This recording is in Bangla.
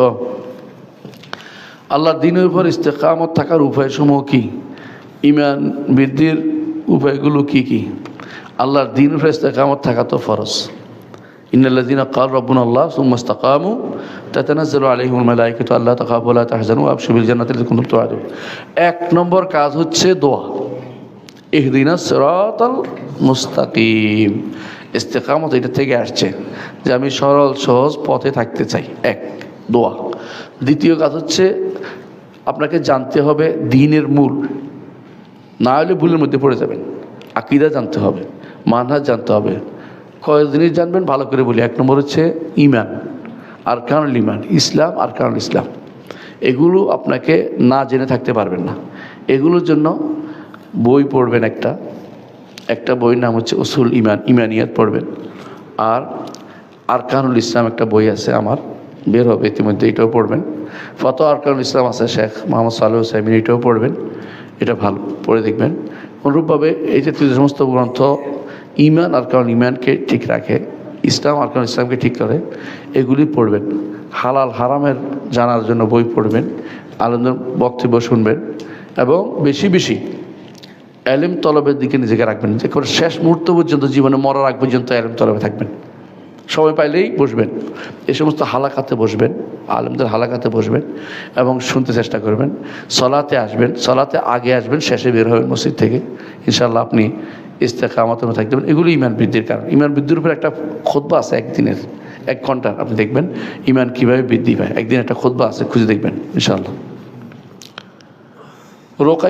ও আল্লাহর দ্বীনের উপর ইস্তেকামত থাকার উপায়সমূহ কি? ঈমান বৃদ্ধির উপায়গুলো কি কি? আল্লাহর দ্বীনের উপর ইস্তেকামত থাকা তো ফরজ। ইন্নাল্লাযীনা ক্বালু রাব্বুনাল্লাহ সুম্মা ইসতাকামু তাতানাজ্জালু আলাইহিমুল মালায়েকাতু আল্লা তাখাফু ওয়া লা তাহজানু ওয়া আবশিরু বিল জান্নাতি আল্লাতী কুনতুম তুআদুন। এক নম্বর কাজ হচ্ছে দোয়া, ইহদিনাস সিরাতাল মুস্তাকিম। ইস্তেকামত এটা থেকে আসছে যে আমি সরল সহজ পথে থাকতে চাই, এক দোয়া। দ্বিতীয় কাজ হচ্ছে আপনাকে জানতে হবে দ্বীনের মূল, না হলে ভুলের মধ্যে পড়ে যাবেন। আকীদা জানতে হবে, মানহাজ জানতে হবে। কয় জিনিস জানবেন ভালো করে বলি। এক নম্বর হচ্ছে ঈমান, আরকানুল ঈমান, ইসলাম, আরকানুল ইসলাম। এগুলো আপনাকে না জেনে থাকতে পারবেন না। এগুলোর জন্য বই পড়বেন, একটা বইয়ের নাম হচ্ছে উসুল ঈমান, ঈমানিয়াত পড়বেন। আর আরকানুল ইসলাম একটা বই আছে আমার, বের হবে ইতিমধ্যে, এটাও পড়বেন। ফতোয়া আরকানুল ইসলাম আছে শেখ মোহাম্মদ সালেহ উসাইমিন, এটাও পড়বেন। এটা ভালো পড়ে দেখবেন। অনুরূপভাবে এই জাতীয় যে সমস্ত গ্রন্থ ঈমান আরকানুল ঈমানকে ঠিক রাখে, ইসলাম আরকানুল ইসলামকে ঠিক করে, এগুলি পড়বেন। হালাল হারামের জানার জন্য বই পড়বেন, আলেমদের বক্তব্য শুনবেন এবং বেশি বেশি এলেম তলবের দিকে নিজেকে রাখবেন। যে করে শেষ মুহূর্ত পর্যন্ত, জীবনে মরার আগ পর্যন্ত এলেম তলবে থাকবেন। সময় পাইলেই বসবেন, এই সমস্ত হালাকাতে বসবেন, আলেমদের হালাকাতে বসবেন এবং শুনতে চেষ্টা করবেন। সলাতে আসবেন, সলাতে আগে আসবেন, শেষে বের হবেন মসজিদ থেকে। ইনশাআল্লাহ আপনি ইস্তেকামতের মধ্যে থাকতে পারেন। এগুলো ঈমান বৃদ্ধির কারণ। ঈমান বৃদ্ধির উপর একটা খুতবা আছে একদিনের, 1 ঘন্টার, আপনি দেখবেন ঈমান কীভাবে বৃদ্ধি পায়। একদিন একটা খুতবা আছে, খুঁজে দেখবেন ইনশাআল্লাহ। রোকাই